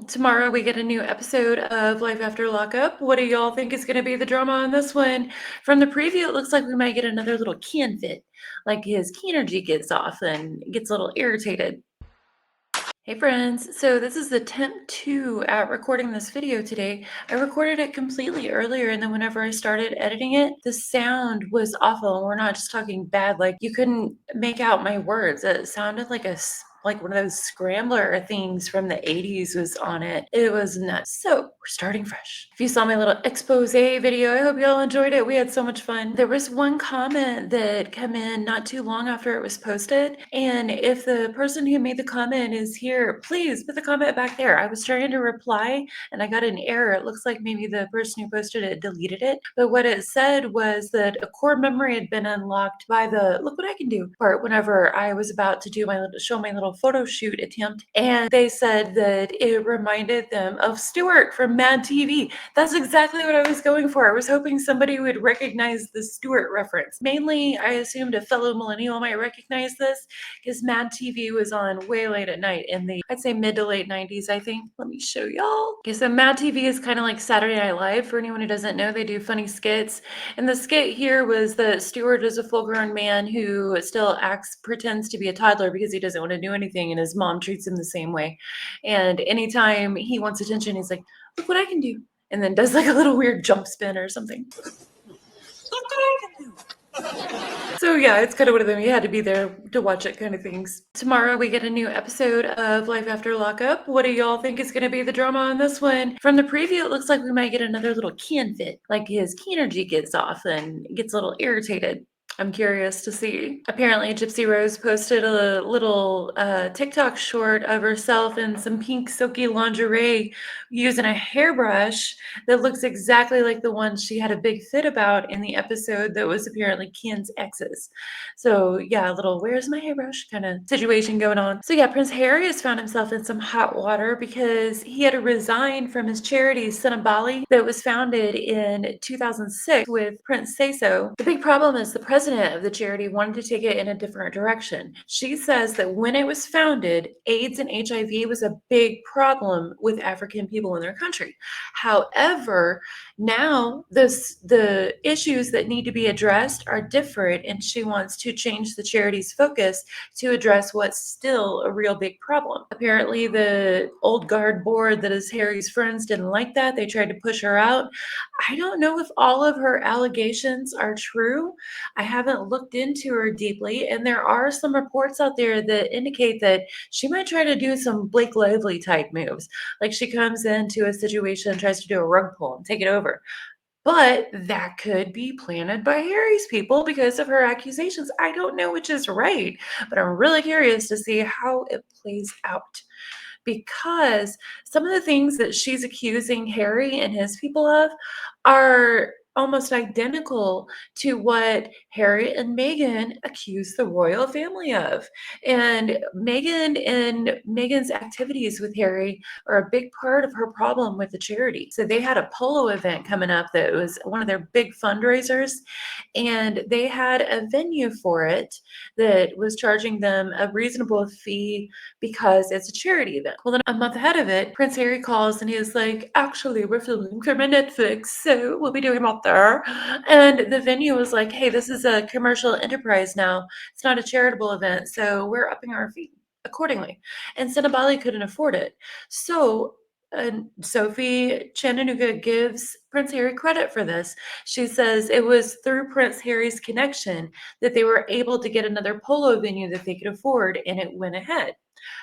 Tomorrow we get a new episode of Life After Lockup. What do y'all think is going to be the drama on this one? From the preview, it looks like we might get another little can fit, like his key energy gets off and gets a little irritated. Hey friends, so this is attempt 2 at recording this video today. I recorded it completely earlier, and then whenever I started editing it, the sound was awful. And we're not just talking bad, like you couldn't make out my words. It sounded like like one of those scrambler things from the 80s was on it. It was nuts. So we're starting fresh. If you saw my little expose video, I hope you all enjoyed it. We had so much fun. There was one comment that came in not too long after it was posted, and if the person who made the comment is here, please put the comment back there. I was trying to reply and I got an error. It looks like maybe the person who posted it deleted it, but what it said was that a core memory had been unlocked by the look what I can do part whenever I was about to do my show my little photo shoot attempt, and they said that it reminded them of Stuart from Mad TV. That's exactly what I was going for. I was hoping somebody would recognize the Stuart reference. Mainly, I assumed a fellow millennial might recognize this because Mad TV was on way late at night in the, I'd say mid to late 90s, I think. Let me show y'all. Okay, so Mad TV is kind of like Saturday Night Live. For anyone who doesn't know, they do funny skits. And the skit here was that Stuart is a full-grown man who still pretends to be a toddler because he doesn't want to do anything, and his mom treats him the same way. And anytime he wants attention, he's like, look what I can do. And then does like a little weird jump spin or something. Look what I can do. So yeah, it's kind of one of them. You had to be there to watch it kind of things. Tomorrow we get a new episode of Life After Lockup. What do y'all think is going to be the drama on this one? From the preview, it looks like we might get another little can fit, like his key energy gets off and gets a little irritated. I'm curious to see. Apparently, Gypsy Rose posted a little TikTok short of herself in some pink silky lingerie using a hairbrush that looks exactly like the one she had a big fit about in the episode that was apparently Ken's ex's. So yeah, a little where's my hairbrush kind of situation going on. So yeah, Prince Harry has found himself in some hot water because he had to resign from his charity, Sentebale, that was founded in 2006 with Prince Say-So. The big problem is the president of the charity wanted to take it in a different direction. She says that when it was founded, AIDS and HIV was a big problem with African people in their country. However, now the issues that need to be addressed are different, and she wants to change the charity's focus to address what's still a real big problem. Apparently, the old guard board that is Harry's friends didn't like that. They tried to push her out. I don't know if all of her allegations are true. I haven't looked into her deeply, and there are some reports out there that indicate that she might try to do some Blake Lively type moves. Like she comes into a situation, tries to do a rug pull and take it over. But that could be planted by Harry's people because of her accusations. I don't know which is right, but I'm really curious to see how it plays out. Because some of the things that she's accusing Harry and his people of are almost identical to what Harry and Meghan accuse the royal family of. And Meghan's activities with Harry are a big part of her problem with the charity. So they had a polo event coming up that was one of their big fundraisers, and they had a venue for it that was charging them a reasonable fee because it's a charity event. Well, then a month ahead of it, Prince Harry calls and he's like, actually, we're filming for my Netflix, so we'll be doing them out there. And the venue was like, hey, this is a commercial enterprise now. It's not a charitable event, so we're upping our fee accordingly. And Sentebale couldn't afford it. So Sophie Chandernugga gives Prince Harry credit for this. She says it was through Prince Harry's connection that they were able to get another polo venue that they could afford, and it went ahead.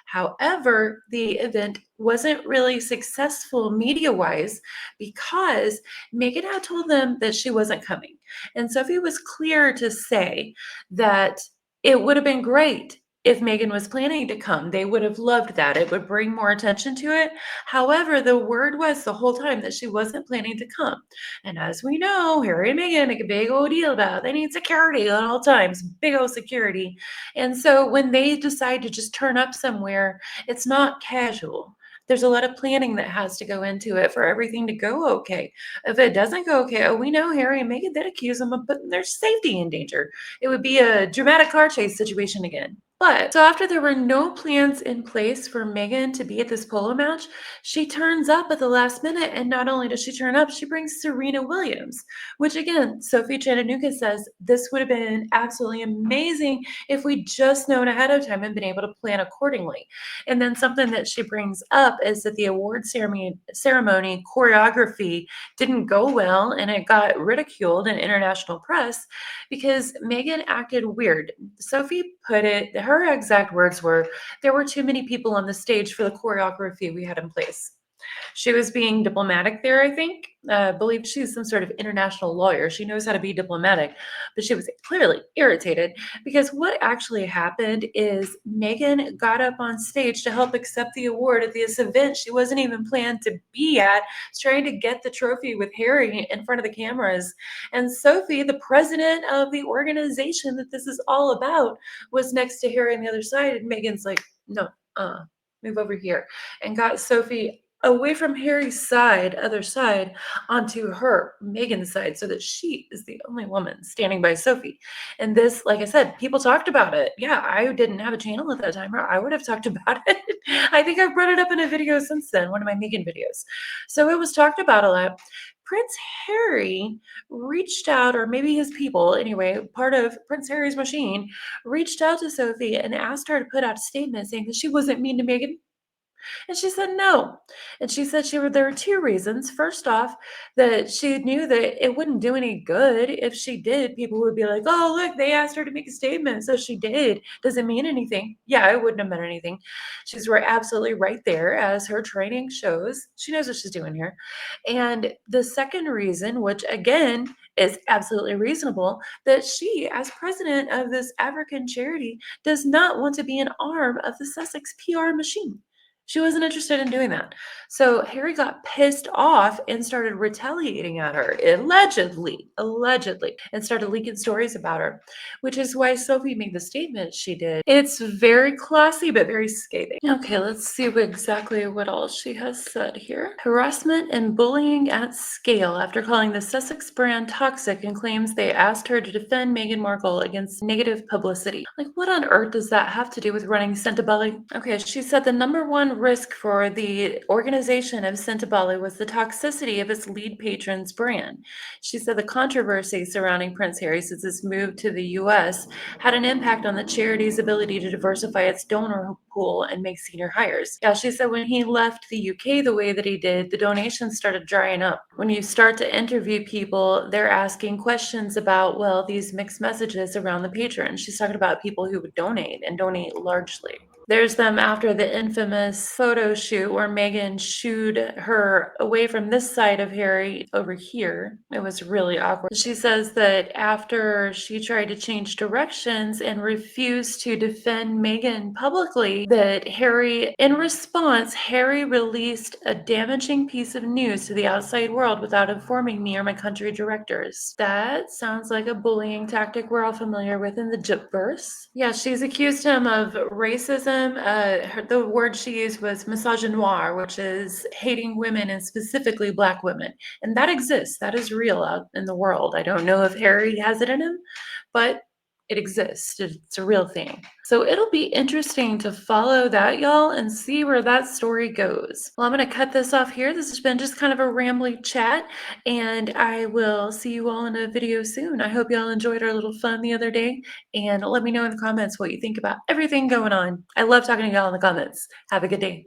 However, the event wasn't really successful media-wise because Meghan had told them that she wasn't coming. And Sophie was clear to say that it would have been great if Meghan was planning to come. They would have loved that. It would bring more attention to it. However, the word was the whole time that she wasn't planning to come. And as we know, Harry and Meghan make a big old deal about it. They need security at all times, big old security. And so when they decide to just turn up somewhere, it's not casual. There's a lot of planning that has to go into it for everything to go okay. If it doesn't go okay, we know Harry and Meghan did accuse them of putting their safety in danger. It would be a dramatic car chase situation again. But so after there were no plans in place for Megan to be at this polo match, she turns up at the last minute. And not only does she turn up, she brings Serena Williams, which again, Sophie Chattanooga says this would have been absolutely amazing if we just known ahead of time and been able to plan accordingly. And then something that she brings up is that the award ceremony choreography didn't go well and it got ridiculed in international press because Megan acted weird. Sophie put it, her exact words were, there were too many people on the stage for the choreography we had in place. She was being diplomatic there, I think. Believed she's some sort of international lawyer. She knows how to be diplomatic, but she was clearly irritated because what actually happened is Megan got up on stage to help accept the award at this event she wasn't even planned to be at, trying to get the trophy with Harry in front of the cameras. And Sophie, the president of the organization that this is all about, was next to Harry on the other side. And Megan's like, no, move over here, and got Sophie away from Harry's side, other side, onto her, Megan's side, so that she is the only woman standing by Sophie. And this, like I said, people talked about it. Yeah, I didn't have a channel at that time, or I would have talked about it. I think I've brought it up in a video since then, one of my Megan videos. So it was talked about a lot. Prince Harry reached out, or maybe his people, anyway, part of Prince Harry's machine, reached out to Sophie and asked her to put out a statement saying that she wasn't mean to Megan, and she said no. And she said there were two reasons. First off, that she knew that it wouldn't do any good if she did. People would be like, oh, look, they asked her to make a statement. So she did. Does it mean anything? Yeah, it wouldn't have meant anything. She's absolutely right there, as her training shows. She knows what she's doing here. And the second reason, which again is absolutely reasonable, that she, as president of this African charity, does not want to be an arm of the Sussex PR machine. She wasn't interested in doing that. So Harry got pissed off and started retaliating at her, allegedly, and started leaking stories about her, which is why Sophie made the statement she did. It's very classy, but very scathing. Okay, let's see exactly what all she has said here. Harassment and bullying at scale after calling the Sussex brand toxic, and claims they asked her to defend Meghan Markle against negative publicity. Like, what on earth does that have to do with running Sentebale? Okay, she said the number one risk for the organization of Sentebale was the toxicity of its lead patron's brand. She said the controversy surrounding Prince Harry since his move to the US had an impact on the charity's ability to diversify its donor pool and make senior hires. Yeah, she said when he left the UK the way that he did, the donations started drying up. When you start to interview people, they're asking questions about, well, these mixed messages around the patron. She's talking about people who would donate and donate largely. There's them after the infamous photo shoot where Meghan shooed her away from this side of Harry over here. It was really awkward. She says that after she tried to change directions and refused to defend Meghan publicly, that in response, Harry released a damaging piece of news to the outside world without informing me or my country directors. That sounds like a bullying tactic we're all familiar with in the Gypverse. Yeah, she's accused him of racism. The word she used was misogynoir, which is hating women and specifically Black women. And that exists. That is real out in the world. I don't know if Harry has it in him, but it exists. It's a real thing. So it'll be interesting to follow that, y'all, and see where that story goes. Well, I'm going to cut this off here. This has been just kind of a rambly chat, and I will see you all in a video soon. I hope y'all enjoyed our little fun the other day, and let me know in the comments what you think about everything going on. I love talking to y'all in the comments. Have a good day.